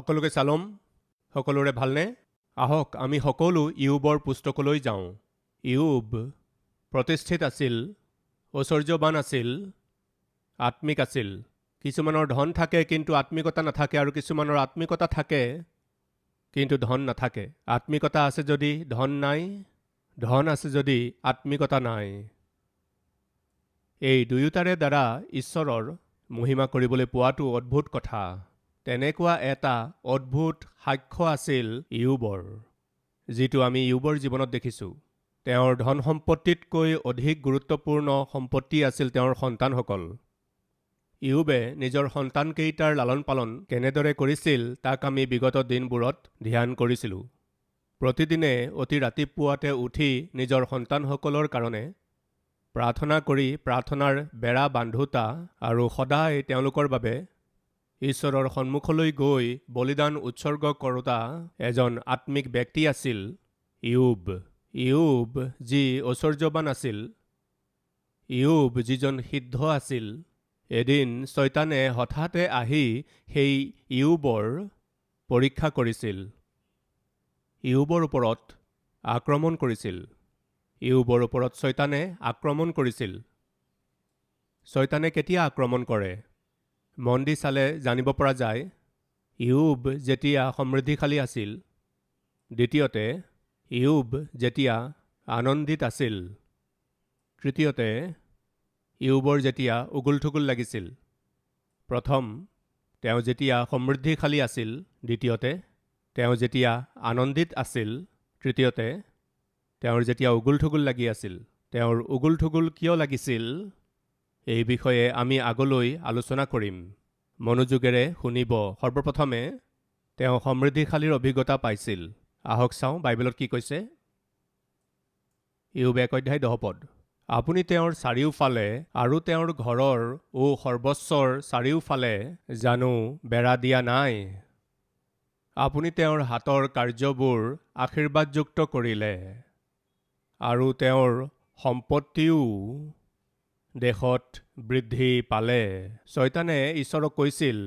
সকলোকে চালম। সকলোৰে ভালনে? আহক আমি সকলো ইয়ুবৰ পুস্তকলৈ যাওঁ। ইয়ুব প্ৰতিষ্ঠিত আছিল, ঐশ্বৰ্যৱান আছিল, আত্মিক আছিল। কিছুমানৰ ধন থাকে কিন্তু আত্মিকতা নাথাকে, আৰু কিছুমানৰ আত্মিকতা থাকে কিন্তু ধন নাথাকে। আত্মিকতা আছে যদি ধন নাই, ধন আছে যদি আত্মিকতা নাই। এই দুয়োটাৰে দ্বাৰা ঈশ্বৰৰ মহিমা কৰিবলৈ পোৱাটো অদ্ভুত কথা। তেনেকুৱা এটা অদ্ভুত সাক্ষ্য আছিল ইয়ুবৰ, যিটো আমি ইয়ুবৰ জীৱনত দেখিছোঁ। তেওঁৰ ধন সম্পত্তিতকৈ অধিক গুৰুত্বপূৰ্ণ সম্পত্তি আছিল তেওঁৰ সন্তানসকল। ইয়ুবে নিজৰ সন্তানকেইটাৰ লালন পালন কেনেদৰে কৰিছিল তাক আমি বিগত দিনবোৰত ধ্যান কৰিছিলোঁ। প্ৰতিদিনে অতি ৰাতিপুৱাতে উঠি নিজৰ সন্তানসকলৰ কাৰণে প্ৰাৰ্থনা কৰি প্ৰাৰ্থনাৰ বেৰা বান্ধোতা আৰু সদায় তেওঁলোকৰ বাবে ঈশ্বৰৰ সন্মুখলৈ গৈ বলিদান উৎসৰ্গ কৰোতা এজন আত্মিক ব্যক্তি আছিল ইয়ুব। ইয়ুব যি ঐশ্বৰ্যৱান আছিল, ইয়ুব যিজন সিদ্ধ আছিল, এদিন শয়তানে হঠাতে আহি সেই ইয়ুবৰ পৰীক্ষা কৰিছিল, ইয়ুবৰ ওপৰত আক্ৰমণ কৰিছিল। ইয়ুবৰ ওপৰত শয়তানে আক্ৰমণ কৰিছিল। শয়তানে কেতিয়া আক্ৰমণ কৰে? মন দি চালে জানিব পৰা যায়। ইয়ুব যেতিয়া সমৃদ্ধিশালী আছিল, দ্বিতীয়তে ইয়ুব যেতিয়া আনন্দিত আছিল, তৃতীয়তে ইয়ুবৰ যেতিয়া উগুল থুগুল লাগিছিল। প্ৰথম তেওঁ যেতিয়া সমৃদ্ধিশালী আছিল, দ্বিতীয়তে তেওঁ যেতিয়া আনন্দিত আছিল, তৃতীয়তে তেওঁৰ যেতিয়া উগুল থুগুল লাগি আছিল। তেওঁৰ উগুল থুগুল কিয় লাগিছিল এই বিষয়ে আমি আগলৈ আলোচনা কৰিম। মনোযোগেৰে শুনিব। সৰ্বপ্ৰথমে তেওঁ সমৃদ্ধিশালীৰ অভিজ্ঞতা পাইছিল। আহক চাওঁ বাইবেলত কি কৈছে। ইয়ুব 1:10 আপুনি তেওঁৰ চাৰিওফালে আৰু তেওঁৰ ঘৰৰ সৰ্বস্বৰ চাৰিওফালে জানো বেৰা দিয়া নাই? আপুনি তেওঁৰ হাতৰ কাৰ্যবোৰ আশীৰ্বাদযুক্ত কৰিলে, আৰু তেওঁৰ সম্পত্তিও দেশত বৃদ্ধি পালে। শয়তানে ঈশ্বৰক কৈছিল,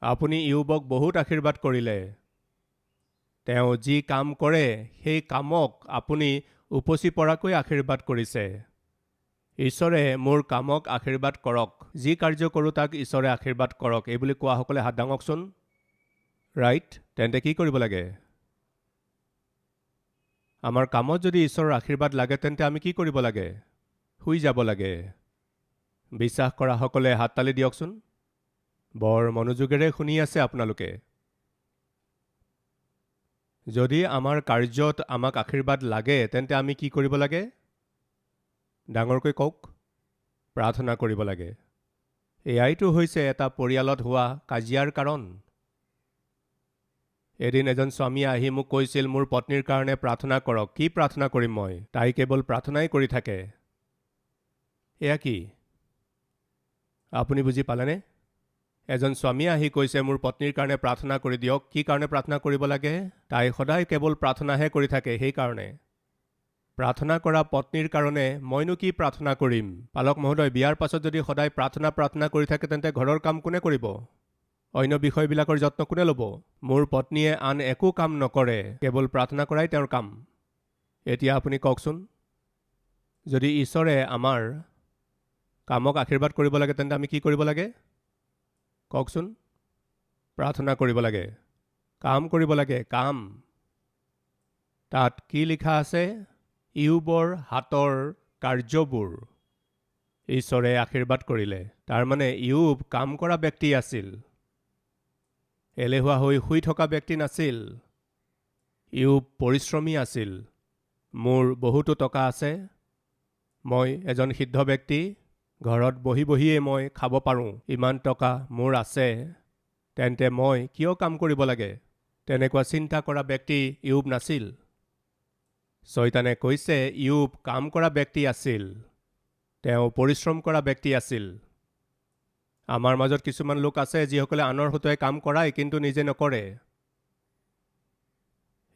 আপুনি ইয়ুবক বহুত আশীৰ্বাদ কৰিলে। তেওঁ যি কাম কৰে সেই কামক আপুনি উপচি পৰাকৈ আশীৰ্বাদ কৰিছে। ঈশ্বৰে মোৰ কামক আশীৰ্বাদ কৰক, যি কাৰ্য কৰোঁ তাক ঈশ্বৰে আশীৰ্বাদ কৰক, এই বুলি কোৱাসকলে হাত দাঙকচোন। ৰাইট? তেন্তে কি কৰিব লাগে? আমাৰ কামত যদি ঈশ্বৰৰ আশীৰ্বাদ লাগে তেন্তে আমি কি কৰিব লাগে? শুই যাব লাগে। বিশ্বাস কৰা সকলে হাত তালি দিয়কচোন। বৰ মনোযোগেৰে শুনি আছে আপোনালোকে। যদি আমাৰ কাৰ্যত আমাক আশীৰ্বাদ লাগে তেন্তে আমি কি কৰিব লাগে? ডাঙৰকৈ কওক। প্ৰাৰ্থনা কৰিব লাগে। এয়াইতো হৈছে এটা পৰিয়ালত হোৱা কাজিয়াৰ কাৰণ। এদিন এজন স্বামীয়ে আহি মোক কৈছিল, মোৰ পত্নীৰ কাৰণে প্ৰাৰ্থনা কৰক। কি প্ৰাৰ্থনা কৰিম মই? তাই কেৱল প্ৰাৰ্থনাই কৰি থাকে। এয়া কি? আপুনি বুজি পালেনে? এজন স্বামীয়ে আহি কৈছে, মোৰ পত্নীৰ কাৰণে প্ৰাৰ্থনা কৰি দিয়ক। কি কাৰণে প্ৰাৰ্থনা কৰিব লাগে? তাই সদায় কেৱল প্ৰাৰ্থনাহে কৰি থাকে, সেইকাৰণে। প্ৰাৰ্থনা কৰা পত্নীৰ কাৰণে মইনো কি প্ৰাৰ্থনা কৰিম? পালক মহোদয়, বিয়াৰ পাছত যদি সদায় প্ৰাৰ্থনা কৰি থাকে তেন্তে ঘৰৰ কাম কোনে কৰিব? অন্য বিষয়বিলাকৰ যত্ন কোনে ল'ব? মোৰ পত্নীয়ে আন একো কাম নকৰে, কেৱল প্ৰাৰ্থনা কৰাই তেওঁৰ কাম। এতিয়া আপুনি কওকচোন, যদি ঈশ্বৰে আমাৰ কামক আশীৰ্বাদ কৰিব লাগে তেন্তে আমি কি কৰিব লাগে? কওকচোন। প্ৰাৰ্থনা কৰিব লাগে, কাম কৰিব লাগে, কাম। তাত কি লিখা আছে? ইয়ুবৰ হাতৰ কাৰ্যবোৰ ঈশ্বৰে আশীৰ্বাদ কৰিলে। তাৰমানে ইয়ুব কাম কৰা ব্যক্তি আছিল, এলেহুৱা হৈ শুই থকা ব্যক্তি নাছিল। ইয়ুব পৰিশ্ৰমী আছিল। মোৰ বহুতো টকা আছে, মই এজন সিদ্ধ ব্যক্তি, ঘৰত বহি বহিয়ে মই খাব পাৰোঁ, ইমান টকা মোৰ আছে, তেন্তে মই কিয় কাম কৰিব লাগে? তেনেকুৱা চিন্তা কৰা ব্যক্তি ইয়ুব নাছিল। শয়তানে কৈছে ইয়ুব কাম কৰা ব্যক্তি আছিল, তেওঁ পৰিশ্ৰম কৰা ব্যক্তি আছিল। আমাৰ মাজত কিছুমান লোক আছে যিসকলে আনৰ হতুৱাই কাম কৰায় কিন্তু নিজে নকৰে।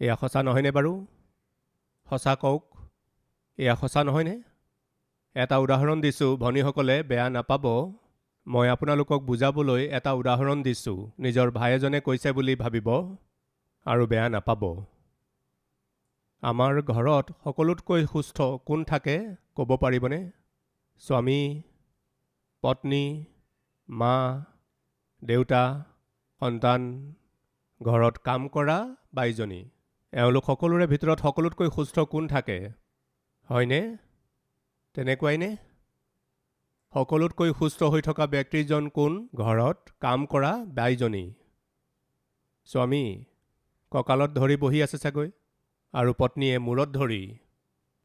এয়া সঁচা নহয়নে বাৰু? সঁচা কওক, এয়া সঁচা নহয়নে? এটা উদাহৰণ দিছোঁ, ভনীসকলে বেয়া নাপাব। মই আপোনালোকক বুজাবলৈ এটা উদাহৰণ দিছোঁ। নিজৰ ভাই এজনে কৈছে বুলি ভাবিব আৰু বেয়া নাপাব। আমাৰ ঘৰত সকলোতকৈ সুস্থ কোন থাকে ক'ব পাৰিবনে? স্বামী, পত্নী, মা, দেউতা, সন্তান, ঘৰত কাম কৰা বাইজনী। এওঁলোক সকলোৰে ভিতৰত সকলোতকৈ সুস্থ কোন থাকে? হয়নে? তেনেকুৱাইনে? সকলোতকৈ সুস্থ হৈ থকা ব্যক্তিজন কোন? ঘৰত কাম কৰা বাইজনী। স্বামী কঁকালত ধৰি বহি আছে চাগৈ, আৰু পত্নীয়ে মূৰত ধৰি।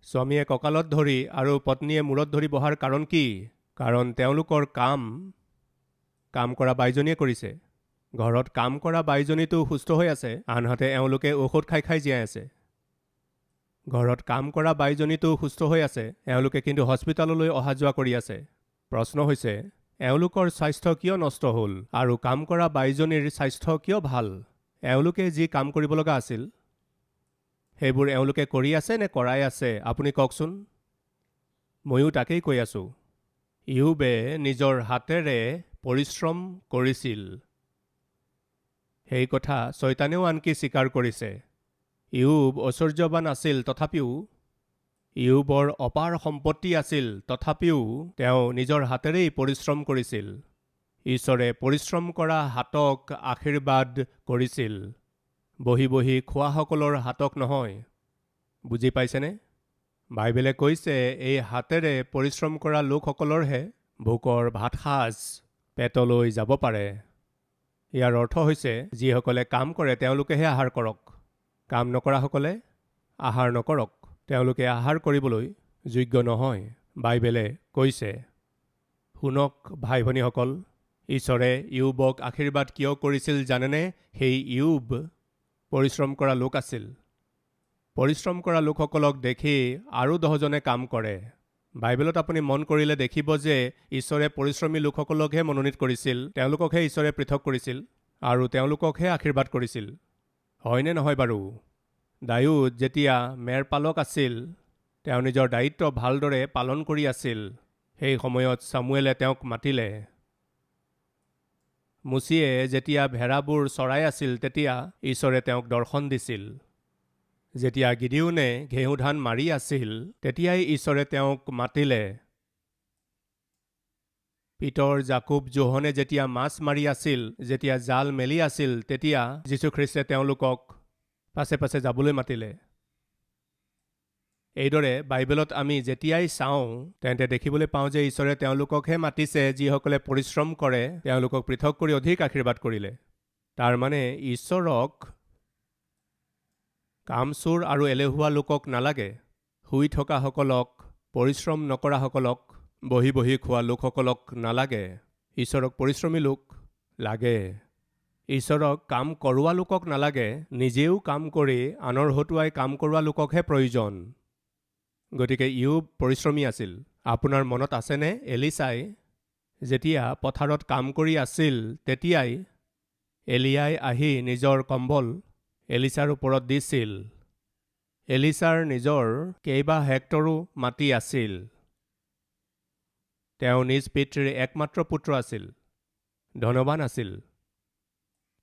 স্বামীয়ে কঁকালত ধৰি আৰু পত্নীয়ে মূৰত ধৰি বহাৰ কাৰণ কি? কাৰণ তেওঁলোকৰ কাম কৰা বাইজনীয়ে কৰিছে। ঘৰত কাম কৰা বাইজনীটো সুস্থ হৈ আছে, আনহাতে এওঁলোকে ঔষধ খাই খাই জীয়াই আছে। ঘৰত কাম কৰা বাইজনীটো সুস্থ হৈ আছে, এওঁলোকে কিন্তু হস্পিটাললৈ অহা যোৱা কৰি আছে। প্ৰশ্ন হৈছে, এওঁলোকৰ স্বাস্থ্য কিয় নষ্ট হ'ল আৰু কাম কৰা বাইজনীৰ স্বাস্থ্য কিয় ভাল? এওঁলোকে যি কাম কৰিব লগা আছিল সেইবোৰ এওঁলোকে কৰি আছে নে কৰাই আছে? আপুনি কওকচোন। ময়ো তাকেই কৈ আছোঁ। ইয়োবে নিজৰ হাতেৰে পৰিশ্ৰম কৰিছিল। সেই কথা শয়তানেও আনকি স্বীকাৰ কৰিছে। ইয়োব ঐশ্বৰ্যৱান আছিল, তথাপিও ইয়োবৰ অপাৰ সম্পত্তি আছিল, তথাপিও তেওঁ নিজৰ হাতেৰেই পৰিশ্ৰম কৰিছিল। ঈশ্বৰে পৰিশ্ৰম কৰা হাতক আশীৰ্বাদ কৰিছিল, বহি বহি খোৱাসকলৰ হাতক নহয়। বুজি পাইছেনে? বাইবেলে কৈছে এই হাতেৰে পৰিশ্ৰম কৰা লোকসকলৰহে ভোকৰ ভাতসাজ পেটলৈ যাব পাৰে। ইয়াৰ অৰ্থ হৈছে যিসকলে কাম কৰে তেওঁলোকেহে আহাৰ কৰক, কাম নকৰাসকলে আহাৰ নকৰক। তেওঁলোকে আহাৰ কৰিবলৈ যোগ্য নহয়, বাইবেলে কৈছে। শুনক ভাই ভনীসকল, ঈশ্বৰে ইয়োবক আশীৰ্বাদ কিয় কৰিছিল জানেনে? সেই ইয়োব পৰিশ্ৰম কৰা লোক আছিল। পৰিশ্ৰম কৰা লোকসকলক দেখি আৰু 10জনে কাম কৰে। বাইবেলত আপুনি মন কৰিলে দেখিব যে ঈশ্বৰে পৰিশ্ৰমী লোকসকলকহে মনোনীত কৰিছিল, তেওঁলোককহে ঈশ্বৰে পৃথক কৰিছিল আৰু তেওঁলোককহে আশীৰ্বাদ কৰিছিল। হয়নে নহয় বাৰু? দাউদ যেতিয়া মেৰপালক আছিল, তেওঁ নিজৰ দায়িত্ব ভালদৰে পালন কৰি আছিল। সেই সময়ত চামুৱেলে তেওঁক মাতিলে। মুচিয়ে যেতিয়া ভেড়াবোৰ চৰাই আছিল, তেতিয়া ঈশ্বৰে তেওঁক দৰ্শন দিছিল। যেতিয়া গিদিয়নে ঘেঁহু ধান মাৰি আছিল, তেতিয়াই ঈশ্বৰে তেওঁক মাতিলে। পিতৰ জাকুব জোহনে যেতিয়া মাছ মাৰি আছিল, যেতিয়া জাল মেলি আছিল, তেতিয়া যীশুখ্ৰীষ্টে তেওঁলোকক পাছে পাছে যাবলৈ মাতিলে। এইদৰে বাইবেলত আমি যেতিয়াই চাওঁ তেন্তে দেখিবলৈ পাওঁ যে ঈশ্বৰে তেওঁলোককহে মাতিছে যিসকলে পৰিশ্ৰম কৰে, তেওঁলোকক পৃথক কৰি অধিক আশীৰ্বাদ কৰিলে। তাৰমানে ঈশ্বৰক কামচোৰ আৰু এলেহুৱা লোকক নালাগে, শুই থকাসকলক, পৰিশ্ৰম নকৰাসকলক, বহি বহি খোৱা লোকসকলক নালাগে। ঈশ্বৰক পৰিশ্ৰমী লোক লাগে। ঈশ্বৰক কাম কৰোৱা লোকক নালাগে, নিজেও কাম কৰি আনৰ হতুৱাই কাম কৰোৱা লোককহে প্ৰয়োজন। গতিকে ইয়োব পৰিশ্ৰমী আছিল। আপোনাৰ মনত আছেনে এলিছাই যেতিয়া পথাৰত কাম কৰি আছিল, তেতিয়াই এলিয়াই আহি নিজৰ কম্বল এলিছাৰ ওপৰত দিছিল। এলিছাৰ নিজৰ কেইবা হেক্টৰো মাটি আছিল। তেওঁ নিজ পিতৃৰ একমাত্ৰ পুত্ৰ আছিল, ধনৱান আছিল।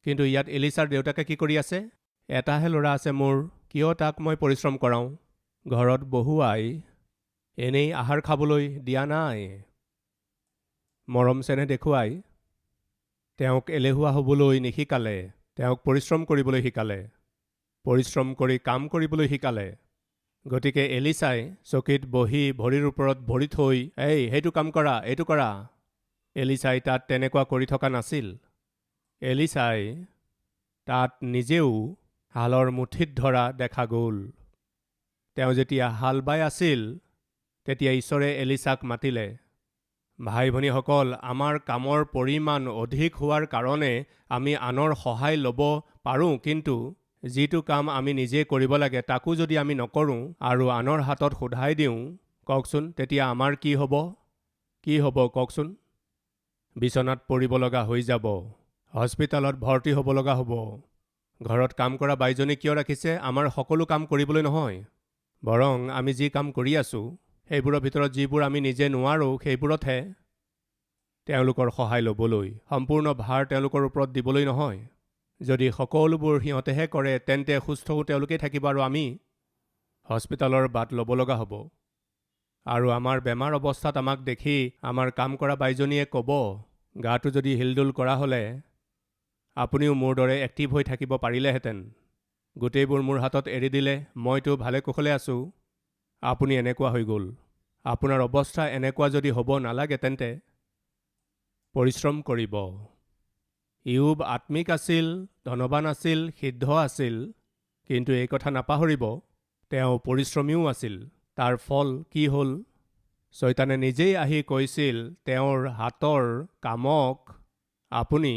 কিন্তু ইয়াত এলিছাৰ দেউতাকে কি কৰি আছে? এটাহে ল'ৰা আছে মোৰ, কিয় তাক মই পৰিশ্ৰম কৰাওঁ? ঘৰত বহুৱাই এনেই আহাৰ খাবলৈ দিয়া নাই। মৰম চেনেহ দেখুৱাই তেওঁক এলেহুৱা হ'বলৈ নিশিকালে, তেওঁক পৰিশ্ৰম কৰিবলৈ শিকালে, পৰিশ্ৰম কৰি কাম কৰিবলৈ শিকালে। গতিকে এলিছাই চকীত বহি ভৰিৰ ওপৰত ভৰি থৈ, সেইটো কাম কৰা, এইটো কৰা। এলিছাই তাত তেনেকুৱা কৰি থকা নাছিল। এলিছাই তাত নিজেও হালৰ মুঠিত ধৰা দেখা গ'ল। তেওঁ যেতিয়া হাল বাই আছিল, তেতিয়া ঈশ্বৰে এলিছাক মাতিলে। ভাই ভনীসকল, আমাৰ কামৰ পৰিমাণ অধিক হোৱাৰ কাৰণে আমি আনৰ সহায় ল'ব পাৰোঁ, কিন্তু যিটো কাম আমি নিজে কৰিব লাগে তাকো যদি আমি নকৰোঁ আৰু আনৰ হাতত সোধাই দিওঁ, কওকচোন তেতিয়া আমাৰ কি হ'ব? কি হ'ব কওকচোন? বিচনাত পৰিব লগা হৈ যাব, হস্পিটালত ভৰ্তি হ'ব লগা হ'ব। ঘৰত কাম কৰা বাইজনী কিয় ৰাখিছে? আমাৰ সকলো কাম কৰিবলৈ নহয়, বৰং আমি যি কাম কৰি আছোঁ সেইবোৰৰ ভিতৰত যিবোৰ আমি নিজে নোৱাৰোঁ সেইবোৰতহে তেওঁলোকৰ সহায় ল'বলৈ, সম্পূৰ্ণ ভাৰ তেওঁলোকৰ ওপৰত দিবলৈ নহয়। যদি সকলোবোৰ সিহঁতেহে কৰে তেন্তে সুস্থও তেওঁলোকেই থাকিব আৰু আমি হস্পিটালৰ বাট ল'ব লগা হ'ব। আৰু আমাৰ বেমাৰ অৱস্থাত আমাক দেখি আমাৰ কাম কৰা বাইজনীয়ে ক'ব, গাটো যদি হিলদুল কৰা হ'লে আপুনিও মোৰ দৰে এক্টিভ হৈ থাকিব পাৰিলেহেঁতেন। গোটেইবোৰ মোৰ হাতত এৰি দিলে, মইতো ভালে কুশলে আছোঁ, আপুনি এনেকুৱা হৈ গ'ল। আপোনাৰ অৱস্থা এনেকুৱা যদি হ'ব নালাগে তেন্তে পৰিশ্ৰম কৰিব। ইয়ুব আত্মিক আছিল, ধনৱান আছিল, সিদ্ধ আছিল, কিন্তু এই কথা নাপাহৰিব, তেওঁ পৰিশ্ৰমীও আছিল। তাৰ ফল কি হ'ল? শয়তানে নিজেই আহি কৈছিল তেওঁৰ হাতৰ কামক আপুনি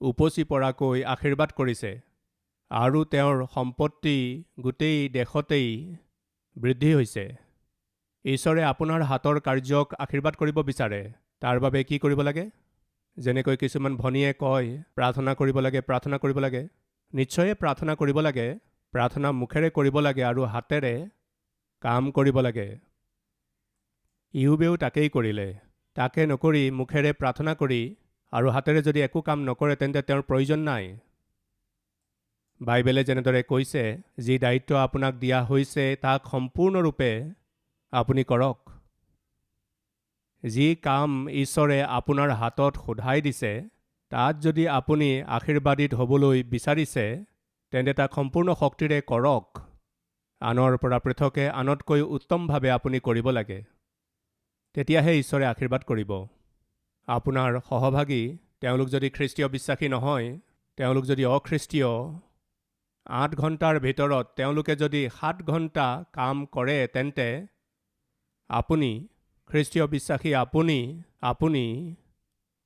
উপচি পৰাকৈ আশীৰ্বাদ কৰিছে আৰু তেওঁৰ সম্পত্তি গোটেই দেশতেই বৃদ্ধি হৈছে। ঈশ্বৰে আপোনাৰ হাতৰ কাৰ্যক আশীৰ্বাদ কৰিব বিচাৰে। তাৰ বাবে কি কৰিব লাগে? যেনেকৈ কিছুমান ভনীয়ে কয় প্ৰাৰ্থনা কৰিব লাগে, প্ৰাৰ্থনা কৰিব লাগে। নিশ্চয়ে প্ৰাৰ্থনা কৰিব লাগে, প্ৰাৰ্থনা মুখেৰে কৰিব লাগে আৰু হাতেৰে কাম কৰিব লাগে। ইয়ুবেও তাকেই কৰিলে। তাকে নকৰি মুখেৰে প্ৰাৰ্থনা কৰি আৰু হাতেৰে যদি একো কাম নকৰে তেন্তে তেওঁৰ প্ৰয়োজন নাই। বাইবেলে যেনেদৰে কৈছে, যি দায়িত্ব আপোনাক দিয়া হৈছে তাক সম্পূৰ্ণৰূপে আপুনি কৰক। যি কাম ঈশ্বৰে আপোনাৰ হাতত সোধাই দিছে, তাত যদি আপুনি আশীৰ্বাদিত হ'বলৈ বিচাৰিছে তেন্তে তাক সম্পূৰ্ণ শক্তিৰে কৰক। আনৰ পৰা পৃথকে আনতকৈ উত্তমভাৱে আপুনি কৰিব লাগে। তেতিয়াহে ঈশ্বৰে আশীৰ্বাদ কৰিব। আপোনাৰ সহভাগী তেওঁলোক যদি খ্ৰীষ্টীয় বিশ্বাসী নহয়, তেওঁলোক যদি অখ্ৰীষ্টীয়, 8 ঘণ্টাৰ ভিতৰত তেওঁলোকে যদি 7 ঘণ্টা কাম কৰে তেন্তে আপুনি খ্ৰীষ্টীয় বিশ্বাসী, আপুনি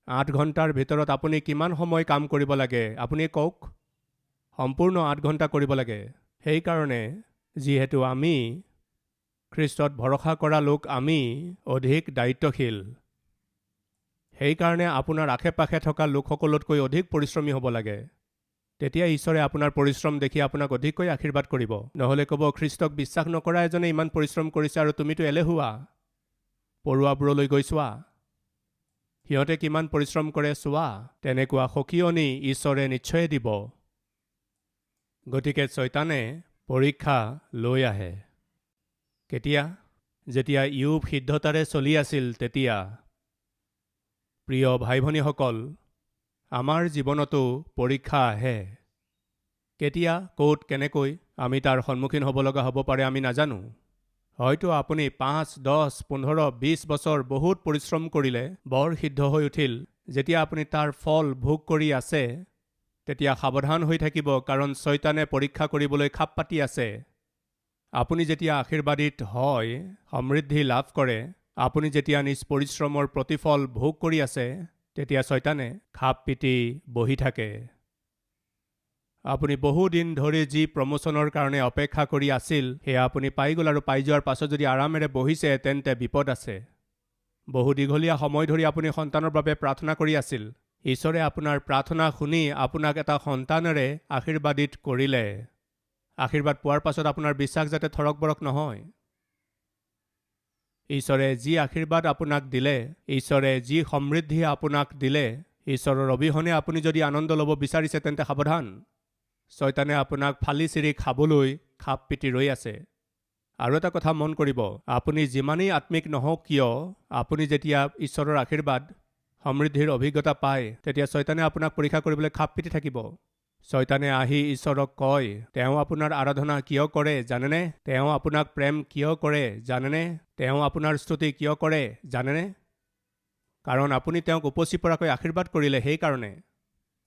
8 ঘণ্টাৰ ভিতৰত আপুনি কিমান সময় কাম কৰিব লাগে আপুনি কওক? সম্পূৰ্ণ 8 ঘণ্টা কৰিব লাগে। সেইকাৰণে যিহেতু আমি খ্ৰীষ্টত ভৰসা কৰা লোক, আমি অধিক দায়িত্বশীল। সেইকাৰণে আপোনাৰ আশে পাশে থকা লোকসকলতকৈ অধিক পৰিশ্ৰমী হ'ব লাগে। তেতিয়া ঈশ্বৰে আপোনাৰ পৰিশ্ৰম দেখি আপোনাক অধিককৈ আশীৰ্বাদ কৰিব। নহ'লে ক'ব, খ্ৰীষ্টক বিশ্বাস নকৰা এজনে ইমান পৰিশ্ৰম কৰিছে আৰু তুমিতো এলেহুৱা। পৰুৱাবোৰলৈ গৈ চোৱা, সিহঁতে কিমান পৰিশ্ৰম কৰে চোৱা। তেনেকুৱা সকিয়নি ঈশ্বৰে নিশ্চয় দিব। গতিকে শয়তানে পৰীক্ষা লৈ আহে। কেতিয়া? যেতিয়া ইয়ুব সিদ্ধতাৰে চলি আছিল তেতিয়া। প্ৰিয় ভাই ভনীসকল, আমাৰ জীৱনতো পৰীক্ষা আহে। কেতিয়া, ক'ত, কেনেকৈ আমি তাৰ সন্মুখীন হ'ব লগা হ'ব পাৰে আমি নাজানো। হয়তো আপুনি 5, 10, 15, 20 বছৰ বহুত পৰিশ্ৰম কৰিলে, বৰ সিদ্ধ হৈ উঠিল। যেতিয়া আপুনি তাৰ ফল ভোগ কৰি আছে তেতিয়া সাৱধান হৈ থাকিব, কাৰণ শয়তানে পৰীক্ষা কৰিবলৈ খাপ পাতি আছে। আপুনি যেতিয়া আশীৰ্বাদিত হয়, সমৃদ্ধি লাভ কৰে, আপুনি যেতিয়া নিজ পৰিশ্ৰমৰ প্ৰতিফল ভোগ কৰি আছে, তেতিয়া শয়তানে খাপ পিটি বহি থাকে। আপুনি বহুদিন ধৰি যি প্ৰমোচনৰ কাৰণে অপেক্ষা কৰি আছিল সেয়া আপুনি পাই গ'ল, আৰু পাই যোৱাৰ পাছত যদি আৰামেৰে বহিছে তেন্তে বিপদ আছে। বহু দীঘলীয়া সময় ধৰি আপুনি সন্তানৰ বাবে প্ৰাৰ্থনা কৰি আছিল। ঈশ্বৰে আপোনাৰ প্ৰাৰ্থনা শুনি আপোনাক এটা সন্তানেৰে আশীৰ্বাদিত কৰিলে। আশীৰ্বাদ পোৱাৰ পাছত আপোনাৰ বিশ্বাস যাতে থৰক বৰক নহয়। ঈশ্বৰে যি আশীৰ্বাদ আপোনাক দিলে, ঈশ্বৰে যি সমৃদ্ধি আপোনাক দিলে, ঈশ্বৰৰ অবিহনে আপুনি যদি আনন্দ ল'ব বিচাৰিছে তেন্তে সাৱধান। শয়তানে আপোনাক ফালি চিৰি খাবলৈ খাপ পিটি ৰৈ আছে। আৰু এটা কথা মন কৰিব, আপুনি যিমানেই আত্মিক নহওক কিয়, আপুনি যেতিয়া ঈশ্বৰৰ আশীৰ্বাদ সমৃদ্ধিৰ অভিজ্ঞতা পায় তেতিয়া শয়তানে আপোনাক পৰীক্ষা কৰিবলৈ খাপ পিটি থাকিব। শয়তানে আহি ঈশ্বৰক কয়, তেওঁ আপোনাৰ আৰাধনা কিয় কৰে জানেনে? তেওঁ আপোনাক প্ৰেম কিয় কৰে জানেনে? তেওঁ আপোনাৰ স্তুতি কিয় কৰে জানেনে? কাৰণ আপুনি তেওঁক উপচি পৰাকৈ আশীৰ্বাদ কৰিলে। সেইকাৰণে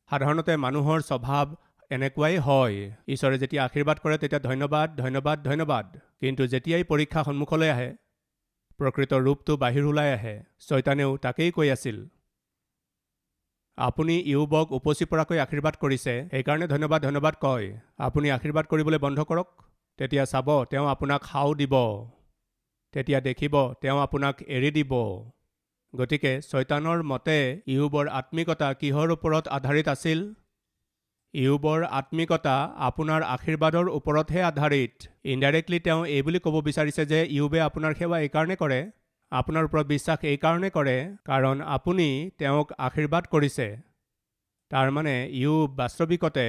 সাধাৰণতে মানুহৰ স্বভাৱ এনেকুৱাই হয়। ঈশ্বৰে যেতিয়া আশীৰ্বাদ কৰে তেতিয়া ধন্যবাদ, ধন্যবাদ, ধন্যবাদ। কিন্তু যেতিয়াই পৰীক্ষা সন্মুখলৈ আহে, প্ৰকৃত ৰূপটো বাহিৰ ওলাই আহে। শয়তানেও তাকেই কৈ আছিল। আপুনি ইয়ুবক উপচি পৰাকৈ আশীৰ্বাদ কৰিছে, সেইকাৰণে ধন্যবাদ, ধন্যবাদ কয়। আপুনি আশীৰ্বাদ কৰিবলৈ বন্ধ কৰক, তেতিয়া চাব তেওঁ আপোনাক সাও দিব। তেতিয়া দেখিব তেওঁ আপোনাক এৰি দিব। গতিকে শয়তানৰ মতে ইয়ুবৰ আত্মিকতা কিহৰ ওপৰত আধাৰিত আছিল? ইয়ুবৰ আত্মিকতা আপোনাৰ আশীৰ্বাদৰ ওপৰতহে আধাৰিত। ইনডাইৰেক্টলি তেওঁ এই বুলি ক'ব বিচাৰিছে যে ইয়ুবে আপোনাৰ সেৱা এইকাৰণে কৰে, আপোনাৰ ওপৰত বিশ্বাস এইকাৰণে কৰে কাৰণ আপুনি তেওঁক আশীৰ্বাদ কৰিছে। তাৰমানে ইয়োব বাস্তৱিকতে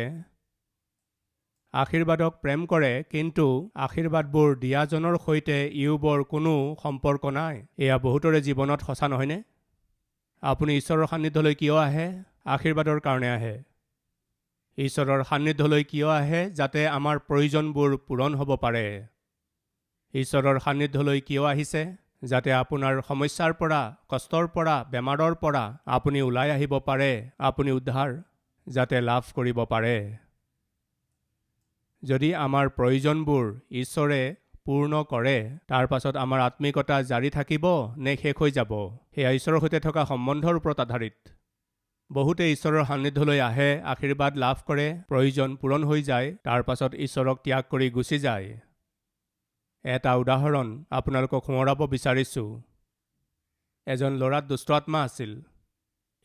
আশীৰ্বাদক প্ৰেম কৰে, কিন্তু আশীৰ্বাদবোৰ দিয়াজনৰ সৈতে ইয়োবৰ কোনো সম্পৰ্ক নাই। এয়া বহুতৰে জীৱনত সঁচা নহয়নে? আপুনি ঈশ্বৰৰ সান্নিধ্যলৈ কিয় আহে? আশীৰ্বাদৰ কাৰণে আহে। ঈশ্বৰৰ সান্নিধ্যলৈ কিয় আহে? যাতে আমাৰ প্ৰয়োজনবোৰ পূৰণ হ'ব পাৰে। ঈশ্বৰৰ সান্নিধ্যলৈ কিয় আহিছে? যাতে আপোনাৰ সমস্যাৰ পৰা, কষ্টৰ পৰা, বেমাৰৰ পৰা আপুনি ওলাই আহিব পাৰে, আপুনি উদ্ধাৰ যাতে লাভ কৰিব পাৰে। যদি আমাৰ প্ৰয়োজনবোৰ ঈশ্বৰে পূৰ্ণ কৰে, তাৰ পাছত আমাৰ আত্মিকতা জাৰি থাকিব নে শেষ হৈ যাব, সেয়া ঈশ্বৰৰ সৈতে থকা সম্বন্ধৰ ওপৰত আধাৰিত। বহুতে ঈশ্বৰৰ সান্নিধ্যলৈ আহে, আশীৰ্বাদ লাভ কৰে, প্ৰয়োজন পূৰণ হৈ যায়, তাৰ পাছত ঈশ্বৰক ত্যাগ কৰি গুচি যায়। এটা উদাহৰণ আপোনালোকক সোঁৱৰাব বিচাৰিছোঁ। এজন ল'ৰাত দুষ্ট আত্মা আছিল।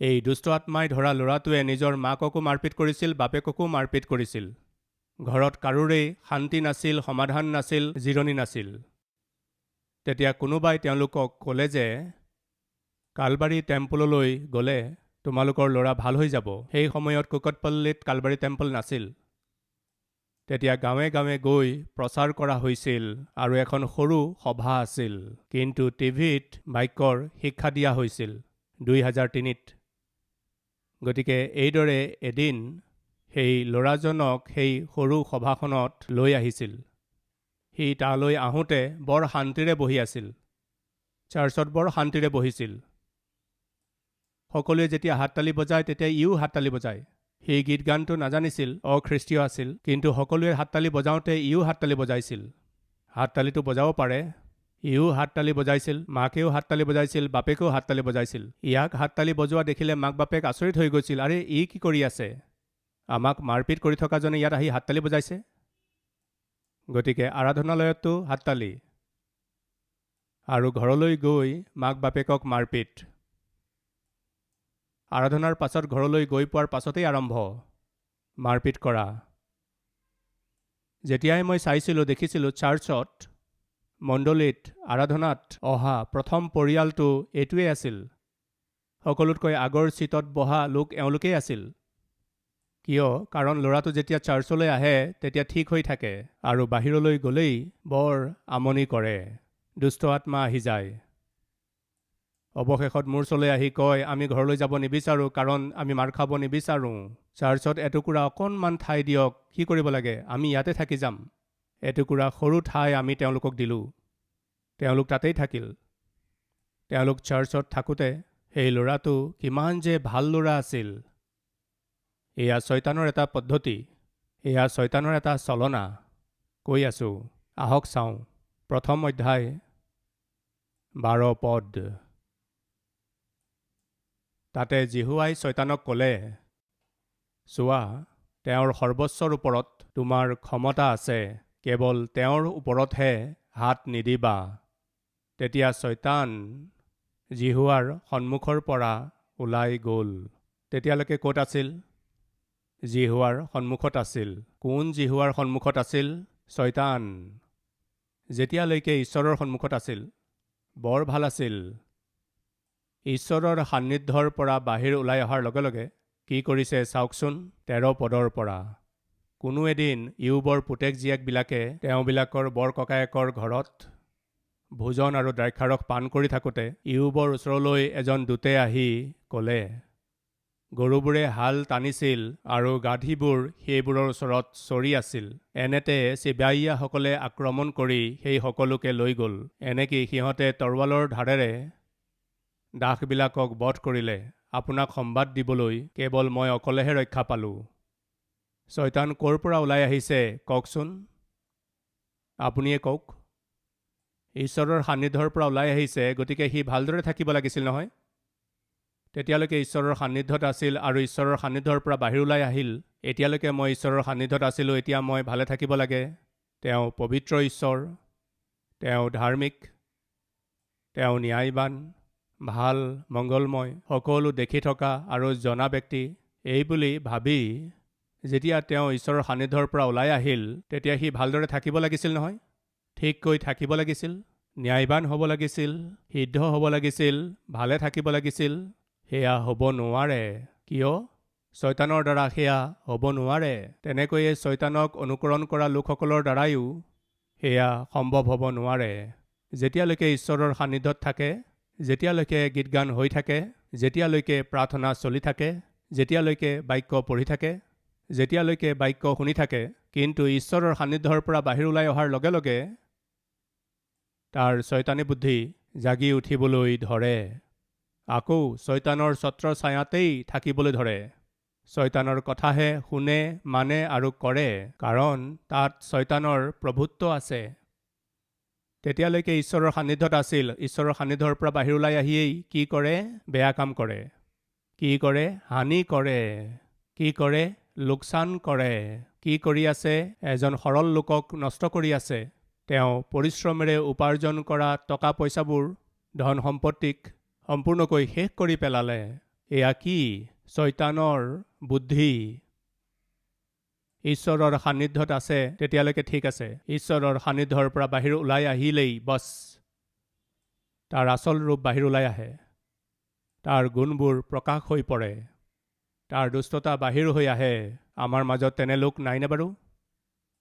এই দুষ্ট আত্মাই ধৰা ল'ৰাটোৱে নিজৰ মাককো মাৰপিট কৰিছিল, বাপেককো মাৰপিট কৰিছিল। ঘৰত কাৰোৰেই শান্তি নাছিল, সমাধান নাছিল, জিৰণি নাছিল। তেতিয়া কোনোবাই তেওঁলোকক ক'লে যে কালবাৰী টেম্পললৈ গ'লে তোমালোকৰ ল'ৰা ভাল হৈ যাব। সেই সময়ত কুকটপল্লীত কালবাৰী টেম্পল নাছিল। তেতিয়া গাঁৱে গাঁৱে গৈ প্ৰচাৰ কৰা হৈছিল আৰু এখন সৰু সভা আছিল, কিন্তু টিভিত বাক্যৰ শিক্ষা দিয়া হৈছিল 2003ত। গতিকে এইদৰে এদিন সেই ল'ৰাজনক সেই সৰু সভাখনত লৈ আহিছিল। সি তালৈ আহোঁতে বৰ শান্তিৰে বহি আছিল। চাৰ্চত বৰ শান্তিৰে বহিছিল। সকলোৱে যেতিয়া হাততালি বজায় তেতিয়া ইও হাততালি বজায়। সেই গীত গানটো নাজানিছিল, অখ্ৰীষ্টীয় আছিল, কিন্তু সকলোৱে হাততালি বজাওঁতে ইও হাততালি বজাইছিল। হাততালিটো বজাব পাৰে। ইও হাততালি বজাইছিল, মাকেও হাততালি বজাইছিল, বাপেকেও হাততালি বজাইছিল। ইয়াক হাততালি বজোৱা দেখিলে মাক বাপেক আচৰিত হৈ গৈছিল। আৰে ই কি কৰি আছে? আমাক মাৰপিট কৰি থকাজনে ইয়াত আহি হাততালি বজাইছে। গতিকে আৰাধনালয়তো হাততালি আৰু ঘৰলৈ গৈ মাক বাপেকক মাৰপিট। আৰাধনাৰ পাছত ঘৰলৈ গৈ পোৱাৰ পাছতেই আৰম্ভ মাৰপিট কৰা। যেতিয়াই মই চাইছিলোঁ, দেখিছিলোঁ চাৰ্চত, মণ্ডলীত, আৰাধনাত অহা প্ৰথম পৰিয়ালটো এইটোৱেই আছিল। সকলোতকৈ আগৰ চিটত বহা লোক এওঁলোকেই আছিল। কিয়? কাৰণ ল'ৰাটো যেতিয়া চাৰ্চলৈ আহে তেতিয়া ঠিক হৈ থাকে আৰু বাহিৰলৈ গ'লেই বৰ আমনি কৰে, দুষ্ট আত্মা আহি যায়। অৱশেষত মোৰ ওচৰলৈ আহি কয়, আমি ঘৰলৈ যাব নিবিচাৰোঁ কাৰণ আমি মাৰ খাব নিবিচাৰোঁ। চাৰ্চত এটুকুৰা অকণমান ঠাই দিয়ক, কি কৰিব লাগে? আমি ইয়াতে থাকি যাম। এটুকুৰা সৰু ঠাই আমি তেওঁলোকক দিলোঁ। তেওঁলোক তাতেই থাকিল। তেওঁলোক চাৰ্চত থাকোঁতে সেই ল'ৰাটো কিমান যে ভাল ল'ৰা আছিল। এয়া শয়তানৰ এটা পদ্ধতি, এয়া শয়তানৰ এটা চলনা। কৈ আছোঁ, আহক চাওঁ। প্ৰথম অধ্যায় 12 পদ। তাতে জিহুৱাই শয়তানক ক'লে, চোৱা, তেওঁৰ সৰ্বস্বৰ ওপৰত তোমাৰ ক্ষমতা আছে, কেৱল তেওঁৰ ওপৰতহে হাত নিদিবা। তেতিয়া শয়তান জিহুৱাৰ সন্মুখৰ পৰা ওলাই গ'ল। তেতিয়ালৈকে ক'ত আছিল? জিহুৱাৰ সন্মুখত আছিল। কোন জিহুৱাৰ সন্মুখত আছিল? শয়তান। যেতিয়ালৈকে ঈশ্বৰৰ সন্মুখত আছিল, বৰ ভাল আছিল। ঈশ্বৰৰ সান্নিধ্যৰ পৰা বাহিৰ ওলাই অহাৰ লগে লগে কি কৰিছে চাওকচোন। 13 পদৰ পৰা। কোনো এদিন ইয়োবৰ পুতেক জীয়েকবিলাকে তেওঁবিলাকৰ বৰ ককায়েকৰ ঘৰত ভোজন আৰু দ্ৰাক্ষাৰস পান কৰি থাকোঁতে ইয়োবৰ ওচৰলৈ এজন দূতে আহি ক'লে, গৰুবোৰে হাল টানিছিল আৰু গাধীবোৰ সেইবোৰৰ ওচৰত চৰি আছিল। এনেতে চিবাইয়াসকলে আক্ৰমণ কৰি সেই সকলোকে লৈ গ'ল। এনেকি সিহঁতে তৰোৱালৰ ধাৰেৰে দাসবিলাকক বধ কৰিলে। আপোনাক সম্বাদ দিবলৈ কেৱল মই অকলেহে ৰক্ষা পালোঁ। শয়তান ক'ৰ পৰা ওলাই আহিছে কওকচোন? আপুনিয়ে কওক। ঈশ্বৰৰ সান্নিধ্যৰ পৰা ওলাই আহিছে, গতিকে সি ভালদৰে থাকিব লাগিছিল নহয়? তেতিয়ালৈকে ঈশ্বৰৰ সান্নিধ্যত আছিল আৰু ঈশ্বৰৰ সান্নিধ্যৰ পৰা বাহিৰ ওলাই আহিল। এতিয়ালৈকে মই ঈশ্বৰৰ সান্নিধ্যত আছিলোঁ, এতিয়া মই ভালে থাকিব লাগে। তেওঁ পবিত্ৰ ঈশ্বৰ, তেওঁ ধাৰ্মিক, তেওঁ ন্যায়বান, ভাল, মংগলময়, সকলো দেখি থকা আৰু জনা ব্যক্তি। এই বুলি ভাবি যেতিয়া তেওঁ ঈশ্বৰৰ সান্নিধ্যৰ পৰা ওলাই আহিল, তেতিয়া সি ভালদৰে থাকিব লাগিছিল নহয়? ঠিককৈ থাকিব লাগিছিল। ন্যায়বান হ'ব লাগিছিল, সিদ্ধ হ'ব লাগিছিল, ভালে থাকিব লাগিছিল, সেয়া হ'ব নোৱাৰে। কিয়? শয়তানৰ দ্বাৰা সেয়া হ'ব নোৱাৰে। তেনেকৈয়ে শয়তানক অনুকৰণ কৰা লোকসকলৰ দ্বাৰাইও সেয়া সম্ভৱ হ'ব নোৱাৰে। যেতিয়ালৈকে ঈশ্বৰৰ সান্নিধ্যত থাকে, যেতিয়ালৈকে গীত গান হৈ থাকে, যেতিয়ালৈকে প্ৰাৰ্থনা চলি থাকে, যেতিয়ালৈকে বাক্য পঢ়ি থাকে, যেতিয়ালৈকে বাক্য শুনি থাকে, কিন্তু ঈশ্বৰৰ সান্নিধ্যৰ পৰা বাহিৰ ওলাই অহাৰ লগে লগে তাৰ শয়তানী বুদ্ধি জাগি উঠিবলৈ ধৰে। আকৌ শয়তানৰ ছত্ৰ ছায়াতেই থাকিবলৈ ধৰে। শয়তানৰ কথাহে শুনে, মানে আৰু কৰে, কাৰণ তাত শয়তানৰ প্ৰভুত্ব আছে। তেতিয়ালৈকে ঈশ্বৰৰ সান্নিধ্যত আছিল, ঈশ্বৰৰ সান্নিধ্যৰ পৰা বাহিৰ ওলাই আহিয়েই কি কৰে? বেয়া কাম কৰে। কি কৰে? হানি কৰে। কি কৰে? লোকচান কৰে। কি কৰি আছে? এজন সৰল লোকক নষ্ট কৰি আছে। তেওঁ পৰিশ্ৰমেৰে উপাৰ্জন কৰা টকা পইচাবোৰ, ধন সম্পত্তিক সম্পূৰ্ণকৈ শেষ কৰি পেলালে। এয়া কি? শয়তানৰ বুদ্ধি। ঈশ্বৰৰ সান্নিধ্যত আছে তেতিয়ালৈকে ঠিক আছে। ঈশ্বৰৰ সান্নিধ্যৰ পৰা বাহিৰ ওলাই আহিলেই বছ, তাৰ আচল ৰূপ বাহিৰ ওলাই আহে। তাৰ গুণবোৰ প্ৰকাশ হৈ পৰে। তাৰ দুষ্টতা বাহিৰ হৈ আহে। আমাৰ মাজত তেনে লোক নাইনে বাৰু?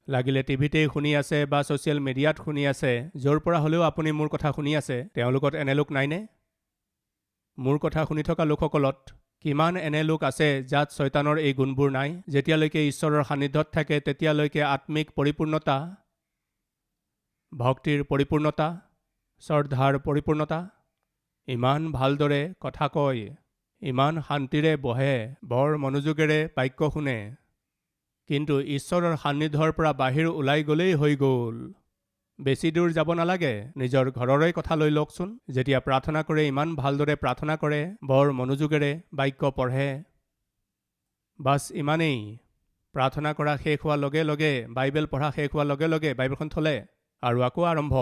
লাগিলে টিভিতেই শুনি আছে বা ছ'চিয়েল মিডিয়াত শুনি আছে, য'ৰ পৰা হ'লেও আপুনি মোৰ কথা শুনি আছে, তেওঁলোকত এনে লোক নাইনে? মোৰ কথা শুনি থকা লোকসকলত কিমান এনে লোক আছে যাত শয়তানৰ এই গুণবোৰ নাই? যেতিয়ালৈকে ঈশ্বৰৰ সান্নিধ্যত থাকে তেতিয়ালৈকে আত্মিক পৰিপূৰ্ণতা, ভক্তিৰ পৰিপূৰ্ণতা, শ্ৰদ্ধাৰ পৰিপূৰ্ণতা, ইমান ভালদৰে কথা কয়, ইমান শান্তিৰে বহে, বৰ মনোযোগেৰে বাক্য শুনে, কিন্তু ঈশ্বৰৰ সান্নিধ্যৰ পৰা বাহিৰ ওলাই গ'লেই হৈ গ'ল। বেছি দূৰ যাব নালাগে, নিজৰ ঘৰৰে কথা লৈ লওকচোন। যেতিয়া প্ৰাৰ্থনা কৰে ইমান ভালদৰে প্ৰাৰ্থনা কৰে, বৰ মনোযোগেৰে বাক্য পঢ়ে, বাছ ইমানেই। প্ৰাৰ্থনা কৰা শেষ হোৱাৰ লগে লগে, বাইবেল পঢ়া শেষ হোৱাৰ লগে লগে বাইবেলখন থলে আৰু আকৌ আৰম্ভ।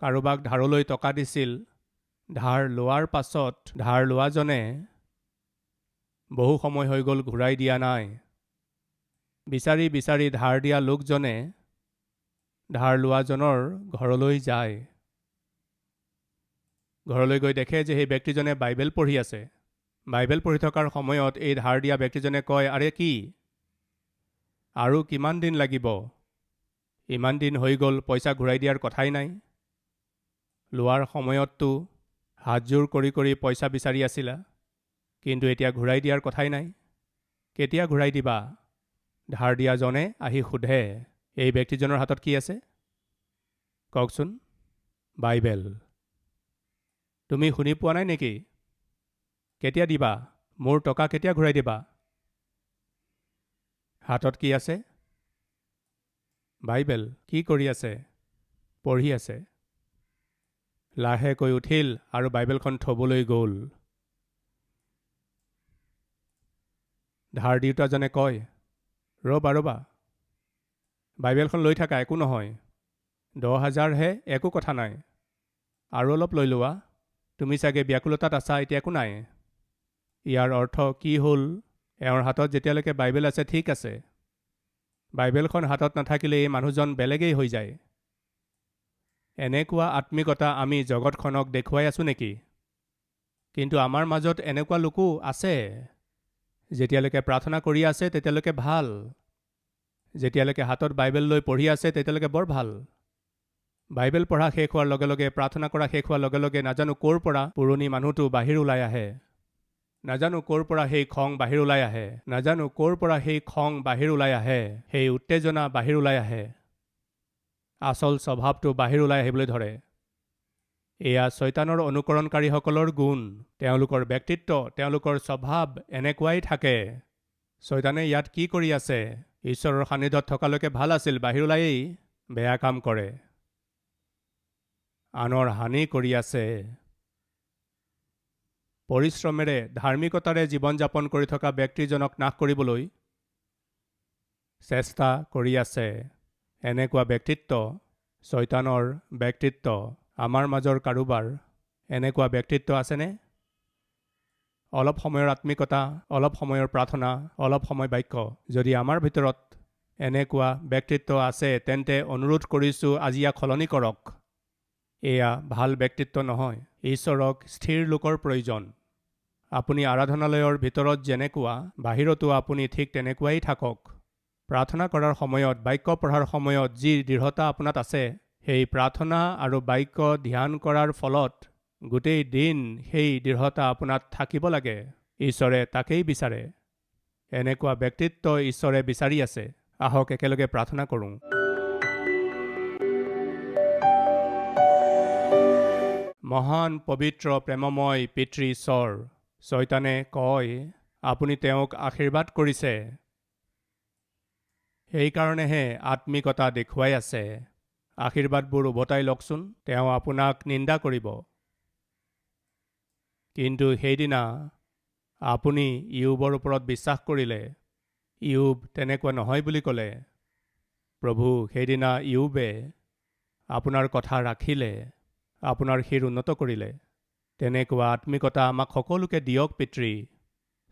কাৰোবাক ধাৰলৈ টকা দিছিল, ধাৰ লোৱাৰ পাছত ধাৰ লোৱাজনে বহু সময় হৈ গ'ল ঘূৰাই দিয়া নাই। বিচাৰি বিচাৰি ধাৰ দিয়া লোকজনে ধাৰ লোৱাজনৰ ঘৰলৈ যায়। ঘৰলৈ গৈ দেখে যে সেই ব্যক্তিজনে বাইবেল পঢ়ি আছে। বাইবেল পঢ়ি থকাৰ সময়ত এই ধাৰ দিয়া ব্যক্তিজনে কয়, আৰে কি? আৰু কিমান দিন লাগিব? ইমান দিন হৈ গ'ল, পইচা ঘূৰাই দিয়াৰ কথাই নাই। লোৱাৰ সময়ততো হাতযোৰ কৰি কৰি পইচা বিচাৰি আছিলা, কিন্তু এতিয়া ঘূৰাই দিয়াৰ কথাই নাই। কেতিয়া ঘূৰাই দিবা? ধাৰ দিয়াজনে আহি সোধে। এই ব্যক্তিজনৰ হাতত কি আছে? কওকচোন? বাইবেল। তুমি শুনি পোৱা নাই নেকি? কেতিয়া দিবা? মোৰ টকা কেতিয়া ঘূৰাই দিবা? হাতত কি আছে? বাইবেল। কি কৰি আছে? পঢ়ি আছে। লাহেকৈ উঠিল আৰু বাইবেলখন থবলৈ গ'ল। ধাৰ দিওঁতাজনে কয়, ৰ'বা, বাইবেলখন লৈ থাকা, একো নহয়। 10,000হে, একো কথা নাই। আৰু অলপ লৈ লোৱা। তুমি চাগে ব্যাকুলতাত আছা, এতিয়া একো নাই। ইয়াৰ অৰ্থ কি হ'ল? এওঁৰ হাতত যেতিয়ালৈকে বাইবেল আছে ঠিক আছে। বাইবেলখন হাতত নাথাকিলে এই মানুহজন বেলেগেই হৈ যায়। এনেকুৱা আত্মিকতা আমি জগতখনক দেখুৱাই আছোঁ নেকি? কিন্তু আমাৰ মাজত এনেকুৱা লোকো আছে। যেতিয়ালৈকে প্ৰাৰ্থনা কৰি আছে তেতিয়ালৈকে ভাল। যেতিয়ালৈকে হাতত বাইবেল লৈ পঢ়ি আছে তেতিয়ালৈকে বৰ ভাল। বাইবেল পঢ়া শেষ হোৱাৰ লগে লগে, প্ৰাৰ্থনা কৰা শেষ হোৱাৰ লগে লগে নাজানো ক'ৰ পৰা পুৰণি মানুহটো বাহিৰ ওলাই আহে। নাজানো ক'ৰ পৰা সেই খং বাহিৰ ওলাই আহে। নাজানো ক'ৰ পৰা সেই খং বাহিৰ ওলাই আহে। সেই উত্তেজনা বাহিৰ ওলাই আহে। আচল স্বভাৱটো বাহিৰ ওলাই আহিবলৈ ধৰে। এয়া শয়তানৰ অনুকৰণকাৰীসকলৰ গুণ। তেওঁলোকৰ ব্যক্তিত্ব, তেওঁলোকৰ স্বভাৱ এনেকুৱাই থাকে। শয়তানে ইয়াত কি কৰি আছে? ঈশ্বৰৰ সান্নিধ্যত থকালৈকে ভাল আছিল, বাহিৰ ওলায়েই বেয়া কাম কৰে, আনৰ হানি কৰি আছে। পৰিশ্ৰমেৰে, ধাৰ্মিকতাৰে জীৱন যাপন কৰি থকা ব্যক্তিজনক নাশ কৰিবলৈ চেষ্টা কৰি আছে। এনেকুৱা ব্যক্তিত্ব শয়তানৰ ব্যক্তিত্ব। আমাৰ মাজৰ কাৰোবাৰ এনেকুৱা ব্যক্তিত্ব আছেনে? অলপ সময়ৰ আত্মিকতা, অলপ সময়ৰ প্ৰাৰ্থনা, অলপ সময় বাক্য যদি আমাৰ ভিতৰত এনেকুৱা ব্যক্তিত্ব আছে তেন্তে অনুৰোধ কৰিছোঁ আজি ইয়াক সলনি কৰক। এয়া ভাল ব্যক্তিত্ব নহয়। ঈশ্বৰক স্থিৰ লোকৰ প্ৰয়োজন। আপুনি আৰাধনালয়ৰ ভিতৰত যেনেকুৱা বাহিৰতো আপুনি ঠিক তেনেকুৱাই থাকক। প্ৰাৰ্থনা কৰাৰ সময়ত, বাক্য পঢ়াৰ সময়ত যি দৃঢ়তা আপোনাত আছে, সেই প্ৰাৰ্থনা আৰু বাক্য ধ্যান কৰাৰ ফলত গোটেই দিন সেই দৃঢ়তা আপোনাত থাকিব লাগে। ঈশ্বৰে তাকেই বিচাৰে। এনেকুৱা ব্যক্তিত্ব ঈশ্বৰে বিচাৰি আছে। আহক একেলগে প্ৰাৰ্থনা কৰোঁ। মহান পবিত্ৰ প্ৰেমময় পিতৃ ঈশ্বৰ, শয়তানে কয় আপুনি তেওঁক আশীৰ্বাদ কৰিছে, সেইকাৰণেহে আত্মিকতা দেখুৱাই আছে। আশীৰ্বাদবোৰ উভতাই লওকচোন। তেওঁ আপোনাক নিন্দা কৰিব। কিন্তু সেইদিনা আপুনি ইয়ুবৰ ওপৰত বিশ্বাস কৰিলে। ইয়ুব তেনেকুৱা নহয় বুলি ক'লে। প্ৰভু, সেইদিনা ইয়ুবে আপোনাৰ কথা ৰাখিলে, আপোনাৰ শিৰ উন্নত কৰিলে। তেনেকুৱা আত্মিকতা আমাক সকলোকে দিয়ক পিতৃ।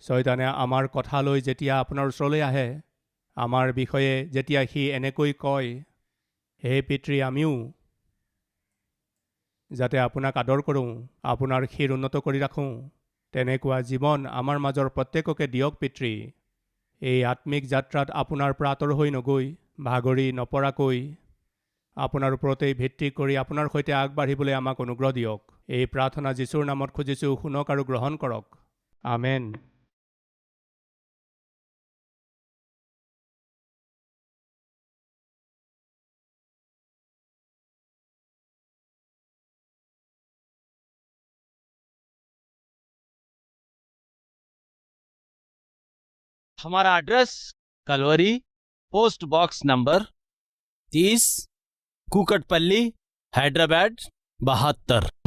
শয়তানে আমাৰ কথালৈ যেতিয়া আপোনাৰ ওচৰলৈ আহে, আমাৰ বিষয়ে যেতিয়া সি এনেকৈ কয়, হে পিতৃ, আমিও যাতে আপোনাক আদৰ কৰোঁ, আপোনাৰ শিৰ উন্নত কৰি ৰাখোঁ, তেনেকুৱা জীৱন আমাৰ মাজৰ প্ৰত্যেককে দিয়ক পিতৃ। এই আত্মিক যাত্ৰাত আপোনাৰ পৰা আঁতৰ হৈ নগৈ, ভাগৰি নপৰাকৈ আপোনাৰ ওপৰতেই ভিত্তি কৰি আপোনাৰ সৈতে আগবাঢ়িবলৈ আমাক অনুগ্ৰহ দিয়ক। এই প্ৰাৰ্থনা যীশুৰ নামত খুজিছোঁ, শুনক আৰু গ্ৰহণ কৰক। আমেন। हमारा address Calvary, post box number 30, Kukatpally, Hyderabad 72।